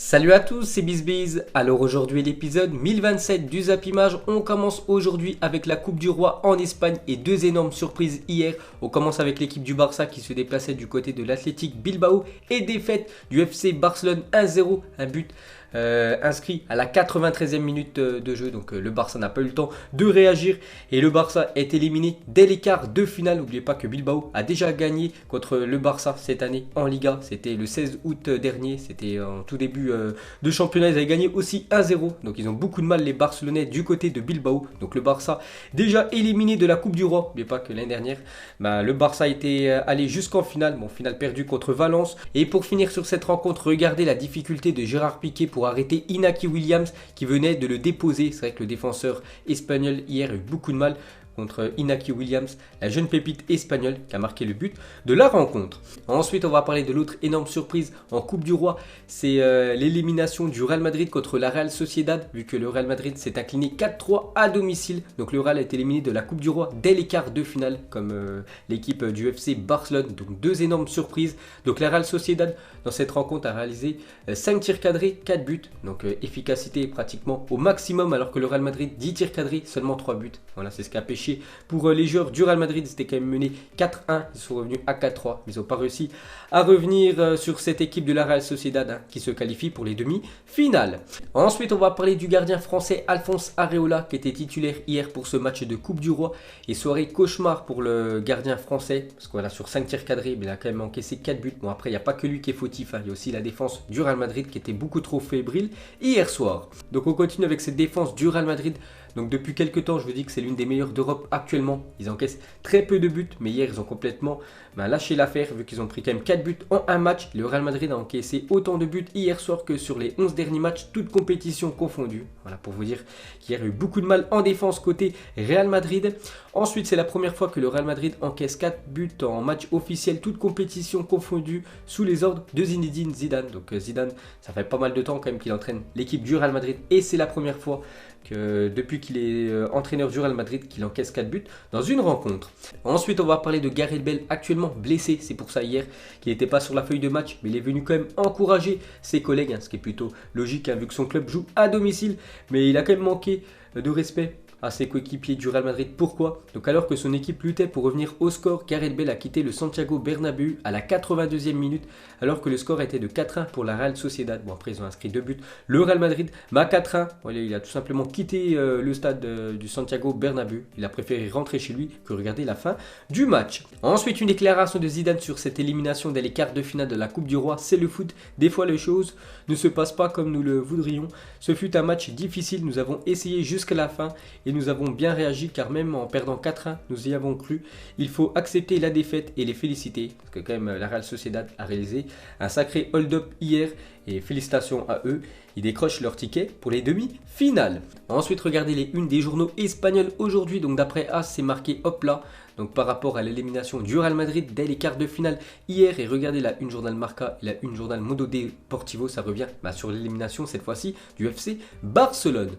Salut à tous, c'est BizBiz. Alors aujourd'hui l'épisode 1027 du Zap Image. On commence aujourd'hui avec la Coupe du Roi en Espagne et deux énormes surprises hier. On commence avec l'équipe du Barça qui se déplaçait du côté de l'Athletic Bilbao et défaite du FC Barcelone 1-0, un but inscrit à la 93e minute de jeu. Donc le Barça n'a pas eu le temps de réagir et le Barça est éliminé dès l'écart de finale. N'oubliez pas que Bilbao a déjà gagné contre le Barça cette année en Liga. C'était le 16 août dernier, c'était en tout début de championnat. Ils avaient gagné aussi 1-0. Donc ils ont beaucoup de mal les Barcelonais du côté de Bilbao. Donc le Barça déjà éliminé de la Coupe du Roi. N'oubliez pas que l'année dernière, le Barça était allé jusqu'en finale. Bon, finale perdue contre Valence. Et pour finir sur cette rencontre, regardez la difficulté de Gérard Piqué pour arrêter Inaki Williams qui venait de le déposer. C'est vrai que le défenseur espagnol hier a eu beaucoup de mal contre Inaki Williams, la jeune pépite espagnole qui a marqué le but de la rencontre. Ensuite, on va parler de l'autre énorme surprise en Coupe du Roi, c'est l'élimination du Real Madrid contre la Real Sociedad, vu que le Real Madrid s'est incliné 4-3 à domicile. Donc le Real a été éliminé de la Coupe du Roi dès les quarts de finale, comme l'équipe du FC Barcelone. Donc deux énormes surprises. Donc la Real Sociedad, dans cette rencontre, a réalisé 5 tirs cadrés, 4 buts. Donc efficacité pratiquement au maximum, alors que le Real Madrid, 10 tirs cadrés, seulement 3 buts. Voilà, c'est ce qui a pêché pour les joueurs du Real Madrid. Ils étaient quand même menés 4-1, ils sont revenus à 4-3, mais ils n'ont pas réussi à revenir sur cette équipe de la Real Sociedad qui se qualifie pour les demi-finales. Ensuite, on va parler du gardien français Alphonse Areola qui était titulaire hier pour ce match de Coupe du Roi. Et soirée cauchemar pour le gardien français, parce que voilà, sur 5 tirs cadrés, il a quand même encaissé 4 buts. Bon, après, il n'y a pas que lui qui est fautif, il y a aussi la défense du Real Madrid qui était beaucoup trop fébrile hier soir. Donc on continue avec cette défense du Real Madrid. Donc depuis quelques temps, je vous dis que c'est l'une des meilleures d'Europe actuellement. Ils encaissent très peu de buts, mais hier ils ont complètement lâché l'affaire vu qu'ils ont pris quand même 4 buts en un match. Le Real Madrid a encaissé autant de buts hier soir que sur les 11 derniers matchs, toutes compétitions confondues. Voilà pour vous dire qu'hier il y a eu beaucoup de mal en défense côté Real Madrid. Ensuite, c'est la première fois que le Real Madrid encaisse 4 buts en match officiel, toutes compétitions confondues, sous les ordres de Zinedine Zidane. Donc Zidane, ça fait pas mal de temps quand même qu'il entraîne l'équipe du Real Madrid et c'est la première fois que depuis qu'il est entraîneur du Real Madrid qu'il encaisse 4 buts dans une rencontre. Ensuite, on va parler de Gareth Bale, actuellement blessé. C'est pour ça hier qu'il n'était pas sur la feuille de match, mais il est venu quand même encourager ses collègues, ce qui est plutôt logique vu que son club joue à domicile. Mais il a quand même manqué de respect à ses coéquipiers du Real Madrid. Pourquoi? Donc alors que son équipe luttait pour revenir au score, Gareth Bale a quitté le Santiago Bernabéu à la 82e minute alors que le score était de 4-1 pour la Real Sociedad. Bon, après ils ont inscrit 2 buts. Le Real Madrid, 4-1. Voilà, il a tout simplement quitté le stade du Santiago Bernabéu. Il a préféré rentrer chez lui que regarder la fin du match. Ensuite, une déclaration de Zidane sur cette élimination dès les quarts de finale de la Coupe du Roi. C'est le foot. Des fois les choses ne se passent pas comme nous le voudrions. Ce fut un match difficile. Nous avons essayé jusqu'à la fin et nous avons bien réagi car même en perdant 4-1, nous y avons cru. Il faut accepter la défaite et les féliciter parce que quand même la Real Sociedad a réalisé un sacré hold-up hier et félicitations à eux. Ils décrochent leur ticket pour les demi-finales. Ensuite, regardez les unes des journaux espagnols aujourd'hui. Donc d'après AS, c'est marqué hop là. Donc par rapport à l'élimination du Real Madrid dès les quarts de finale hier. Et regardez la une journal Marca et la une journal Mundo Deportivo. Ça revient sur l'élimination cette fois-ci du FC Barcelone.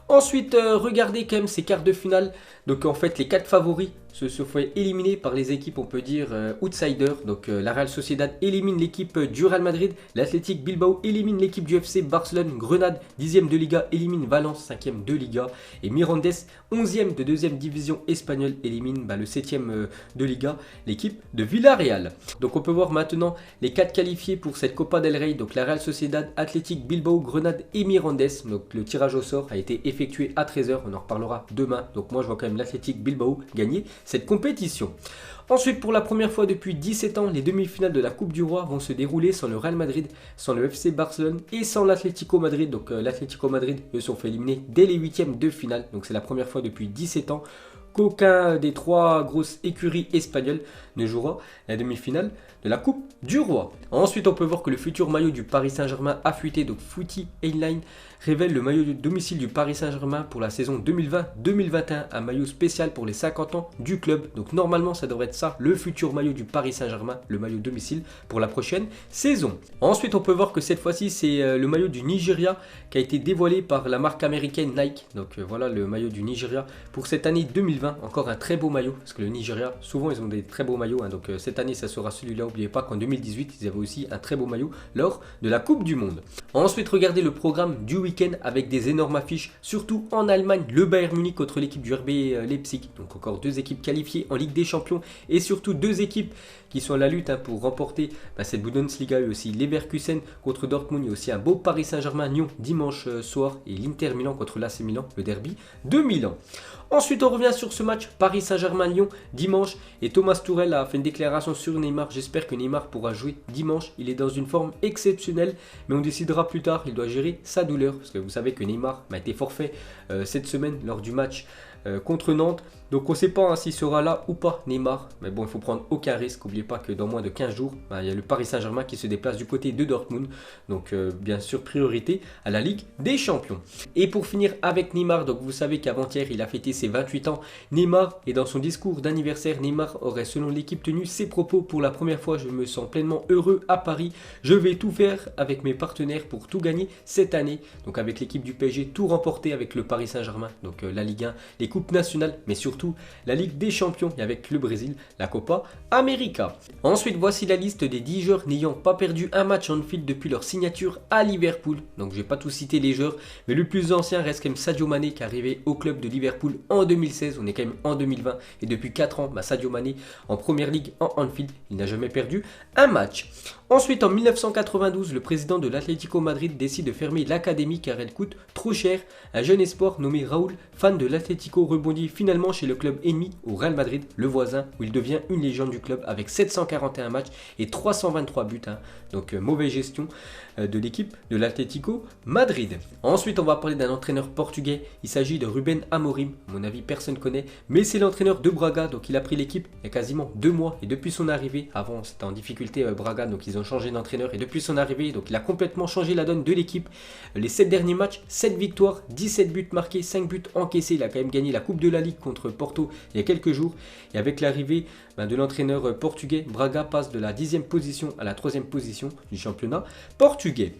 Ensuite, regardez quand même ces quarts de finale. Donc en fait, les 4 favoris se font éliminer par les équipes, on peut dire, outsiders. Donc la Real Sociedad élimine l'équipe du Real Madrid. L'Athletic Bilbao élimine l'équipe du FC Barcelone. Grenade, 10e de Liga, élimine Valence, 5e de Liga. Et Mirandes, 11e de 2e division espagnole, élimine le 7e de Liga, l'équipe de Villarreal. Donc on peut voir maintenant les 4 qualifiés pour cette Copa del Rey. Donc la Real Sociedad, Athletic Bilbao, Grenade et Mirandes. Donc le tirage au sort a été effectué à 13h. On en reparlera demain. Donc moi je vois quand même l'Athletic Bilbao gagner cette compétition. Ensuite, pour la première fois depuis 17 ans, les demi-finales de la Coupe du Roi vont se dérouler sans le Real Madrid, sans le FC Barcelone et sans l'Atlético Madrid. Donc l'Atlético Madrid, eux, sont fait éliminer dès les huitièmes de finale. Donc c'est la première fois depuis 17 ans qu'aucun des 3 grosses écuries espagnoles ne jouera la demi-finale de la Coupe du Roi. Ensuite, on peut voir que le futur maillot du Paris Saint-Germain a fuité. Donc Footy Airline révèle le maillot de domicile du Paris Saint-Germain pour la saison 2020-2021. Un maillot spécial pour les 50 ans du club. Donc normalement, ça devrait être ça, le futur maillot du Paris Saint-Germain, le maillot domicile pour la prochaine saison. Ensuite, on peut voir que cette fois-ci, c'est le maillot du Nigeria qui a été dévoilé par la marque américaine Nike. Donc voilà le maillot du Nigeria pour cette année 2020. 2020, encore un très beau maillot, parce que le Nigeria, souvent ils ont des très beaux maillots, hein, donc cette année ça sera celui-là. N'oubliez pas qu'en 2018, ils avaient aussi un très beau maillot lors de la Coupe du Monde. Ensuite, regardez le programme du week-end avec des énormes affiches, surtout en Allemagne, le Bayern Munich contre l'équipe du RB Leipzig, donc encore deux équipes qualifiées en Ligue des Champions, et surtout deux équipes qui sont à la lutte pour remporter cette Bundesliga, et aussi Leverkusen contre Dortmund. Il y a aussi un beau Paris Saint-Germain-Lyon dimanche soir, et l'Inter Milan contre l'AC Milan, le derby de Milan. Ensuite, on revient sur ce match Paris Saint-Germain-Lyon dimanche, et Thomas Tuchel a fait une déclaration sur Neymar. J'espère que Neymar pourra jouer dimanche. Il est dans une forme exceptionnelle, mais on décidera plus tard. Il doit gérer sa douleur, parce que vous savez que Neymar a été forfait cette semaine lors du match contre Nantes. Donc on ne sait pas s'il sera là ou pas, Neymar. Mais bon, il ne faut prendre aucun risque. N'oubliez pas que dans moins de 15 jours, il y a le Paris Saint-Germain qui se déplace du côté de Dortmund. Donc bien sûr, priorité à la Ligue des Champions. Et pour finir avec Neymar, donc vous savez qu'avant-hier, il a fêté ses 28 ans. Neymar, et dans son discours d'anniversaire, Neymar aurait selon l'équipe tenu ses propos: pour la première fois, je me sens pleinement heureux à Paris. Je vais tout faire avec mes partenaires pour tout gagner cette année. Donc avec l'équipe du PSG, tout remporter avec le Paris Saint-Germain. Donc la Ligue 1, les coupes nationales, mais surtout la Ligue des Champions, et avec le Brésil, la Copa América. Ensuite, voici la liste des 10 joueurs n'ayant pas perdu un match en Anfield depuis leur signature à Liverpool. Donc je vais pas tout citer les joueurs, mais le plus ancien reste quand même Sadio Mané, qui est arrivé au club de Liverpool en 2016. On est quand même en 2020, et depuis 4 ans, Sadio Mané en première ligue en Anfield, il n'a jamais perdu un match. Ensuite, en 1992, le président de l'Atlético Madrid décide de fermer l'académie car elle coûte trop cher. Un jeune espoir nommé Raúl, fan de l'Atlético, rebondit finalement chez le club ennemi, au Real Madrid, le voisin, où il devient une légende du club avec 741 matchs et 323 buts. Donc mauvaise gestion de l'équipe de l'Atlético Madrid. Ensuite, on va parler d'un entraîneur portugais. Il s'agit de Ruben Amorim. À mon avis, personne ne connaît, mais c'est l'entraîneur de Braga. Donc il a pris l'équipe il y a quasiment 2 mois, et depuis son arrivée, avant c'était en difficulté Braga, donc ils ont changé d'entraîneur, et depuis son arrivée, donc il a complètement changé la donne de l'équipe. Les 7 derniers matchs, 7 victoires, 17 buts marqués, 5 buts encaissés. Il a quand même gagné la Coupe de la Ligue contre Porto il y a quelques jours, et avec l'arrivée de l'entraîneur portugais, Braga passe de la 10e position à la 3e position du championnat portugais.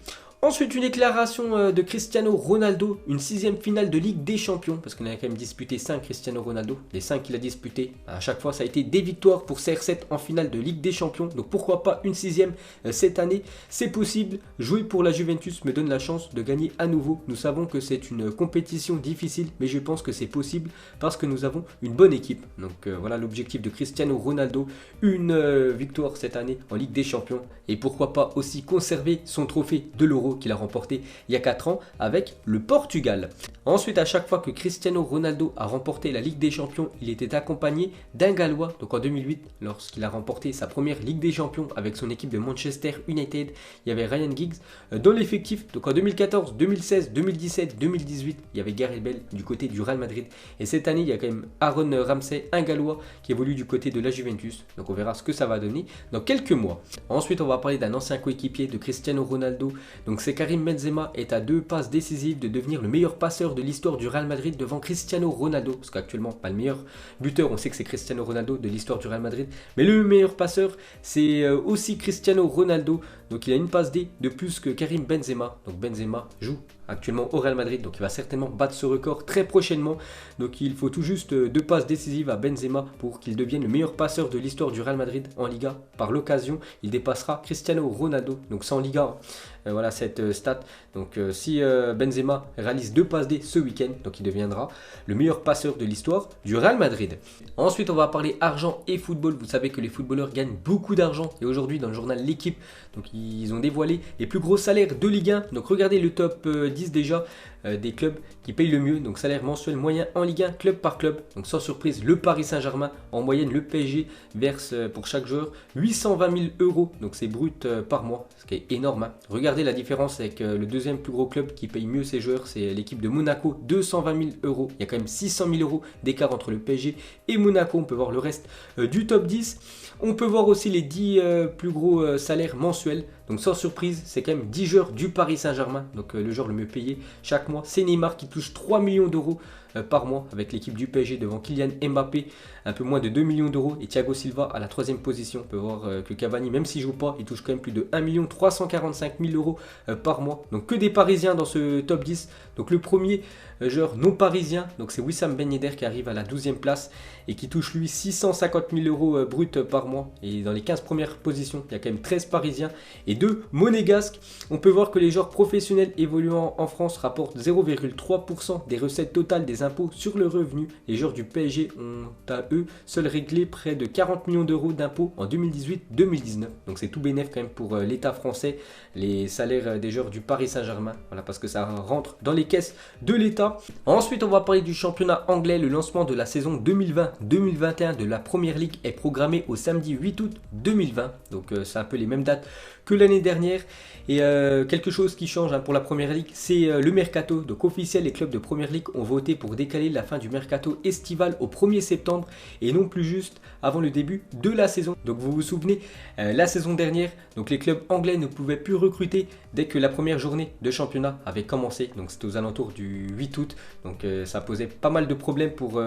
Ensuite, une déclaration de Cristiano Ronaldo, une 6e finale de Ligue des Champions, parce qu'on a quand même disputé 5 Cristiano Ronaldo. Les 5 qu'il a disputés, à chaque fois ça a été des victoires pour CR7 en finale de Ligue des Champions. Donc pourquoi pas une 6e cette année, c'est possible. Jouer pour la Juventus me donne la chance de gagner à nouveau. Nous savons que c'est une compétition difficile, mais je pense que c'est possible parce que nous avons une bonne équipe. Donc voilà l'objectif de Cristiano Ronaldo, une victoire cette année en Ligue des Champions. Et pourquoi pas aussi conserver son trophée de l'Euro qu'il a remporté il y a 4 ans avec le Portugal. Ensuite, à chaque fois que Cristiano Ronaldo a remporté la Ligue des Champions, il était accompagné d'un Gallois. Donc en 2008, lorsqu'il a remporté sa première Ligue des Champions avec son équipe de Manchester United, il y avait Ryan Giggs dans l'effectif. Donc en 2014, 2016, 2017, 2018, il y avait Gareth Bale du côté du Real Madrid. Et cette année, il y a quand même Aaron Ramsey, un Gallois qui évolue du côté de la Juventus. Donc on verra ce que ça va donner dans quelques mois. Ensuite, on va parler d'un ancien coéquipier de Cristiano Ronaldo. Donc c'est Karim Benzema, est à 2 passes décisives de devenir le meilleur passeur de l'histoire du Real Madrid devant Cristiano Ronaldo. Parce qu'actuellement, pas le meilleur buteur, on sait que c'est Cristiano Ronaldo de l'histoire du Real Madrid. Mais le meilleur passeur, c'est aussi Cristiano Ronaldo. Donc il a une passe D de plus que Karim Benzema. Donc Benzema joue actuellement au Real Madrid, donc il va certainement battre ce record très prochainement. Donc il faut tout juste 2 passes décisives à Benzema pour qu'il devienne le meilleur passeur de l'histoire du Real Madrid en Liga. Par l'occasion, il dépassera Cristiano Ronaldo, donc sans Liga. Voilà cette stat. Donc si Benzema réalise 2 passes D ce week-end, donc il deviendra le meilleur passeur de l'histoire du Real Madrid. Ensuite, on va parler argent et football. Vous savez que les footballeurs gagnent beaucoup d'argent, et aujourd'hui dans le journal L'équipe, donc ils ont dévoilé les plus gros salaires de Ligue 1. Donc regardez le top 10 déjà des clubs qui payent le mieux. Donc salaire mensuel moyen en Ligue 1, club par club. Donc sans surprise, le Paris Saint-Germain, en moyenne le PSG verse pour chaque joueur 820 000 euros. Donc c'est brut par mois, ce qui est énorme. Regardez la différence avec le deuxième plus gros club qui paye mieux ses joueurs, c'est l'équipe de Monaco, 220 000 euros. Il y a quand même 600 000 euros d'écart entre le PSG et Monaco. On peut voir le reste du top 10. On peut voir aussi les 10 plus gros salaires mensuels. Donc sans surprise, c'est quand même 10 joueurs du Paris Saint-Germain. Donc le joueur le mieux payé chaque mois, c'est Neymar qui touche 3 millions d'euros par mois avec l'équipe du PSG devant Kylian Mbappé, un peu moins de 2 millions d'euros, et Thiago Silva à la 3e position. On peut voir que Cavani, même s'il ne joue pas, il touche quand même plus de 1 345 000 euros par mois. Donc que des Parisiens dans ce top 10. Donc le premier joueur non parisien, donc c'est Wissam Ben Yedder qui arrive à la 12e place et qui touche lui 650 000 euros bruts par mois. Et dans les 15 premières positions, il y a quand même 13 parisiens et 2 monégasques. On peut voir que les joueurs professionnels évoluant en France rapportent 0,3% des recettes totales des impôts sur le revenu. Les joueurs du PSG ont à eux seuls réglé près de 40 millions d'euros d'impôts en 2018-2019. Donc c'est tout bénef quand même pour l'État français, les salaires des joueurs du Paris Saint-Germain. Voilà, parce que ça rentre dans les caisses de l'État. Ensuite, on va parler du championnat anglais. Le lancement de la saison 2020-2021 de la Première Ligue est programmé au samedi 8 août 2020. Donc c'est un peu les mêmes dates que l'année dernière. Et quelque chose qui change pour la Première Ligue, c'est le mercato. Donc officiel, les clubs de Première Ligue ont voté pour décaler la fin du mercato estival au 1er septembre et non plus juste avant le début de la saison. Donc vous vous souvenez, la saison dernière, donc les clubs anglais ne pouvaient plus recruter dès que la première journée de championnat avait commencé. Donc c'était aux alentours du 8 août. Donc ça posait pas mal de problèmes pour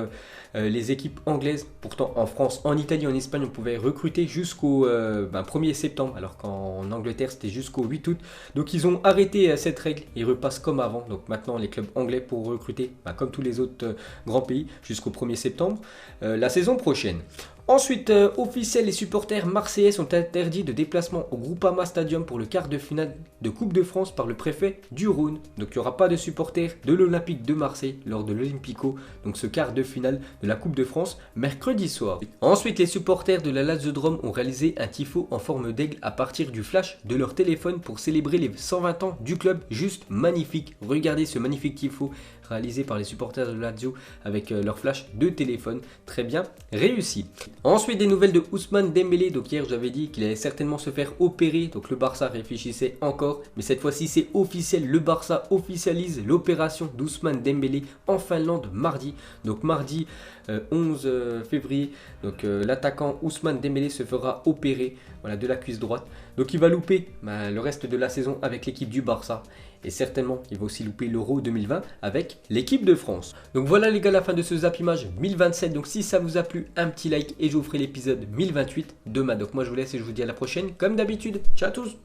les équipes anglaises. Pourtant en France, en Italie, en Espagne, on pouvait recruter jusqu'au 1er septembre, alors qu'en Angleterre c'était jusqu'au 8 août. Donc ils ont arrêté cette règle, ils repassent comme avant. Donc maintenant les clubs anglais pourront recruter comme tous les autres grands pays jusqu'au 1er septembre la saison prochaine. Ensuite, officiel, les supporters marseillais sont interdits de déplacement au Groupama Stadium pour le quart de finale de Coupe de France par le préfet du Rhône. Donc il n'y aura pas de supporters de l'Olympique de Marseille lors de l'Olympico, donc ce quart de finale de la Coupe de France, mercredi soir. Ensuite, les supporters de la Lazio-Drome ont réalisé un tifo en forme d'aigle à partir du flash de leur téléphone pour célébrer les 120 ans du club. Juste magnifique, regardez ce magnifique tifo réalisé par les supporters de Lazio avec leur flash de téléphone, très bien réussi. Ensuite, des nouvelles de Ousmane Dembélé. Donc hier, j'avais dit qu'il allait certainement se faire opérer. Donc le Barça réfléchissait encore, mais cette fois-ci, c'est officiel. Le Barça officialise l'opération d'Ousmane Dembélé en Finlande mardi. Donc mardi 11 février, donc l'attaquant Ousmane Dembélé se fera opérer, voilà, de la cuisse droite. Donc il va louper le reste de la saison avec l'équipe du Barça. Et certainement, il va aussi louper l'Euro 2020 avec l'équipe de France. Donc voilà les gars, la fin de ce Zap Image 1027. Donc si ça vous a plu, un petit like et je vous ferai l'épisode 1028 demain. Donc moi je vous laisse et je vous dis à la prochaine comme d'habitude. Ciao à tous.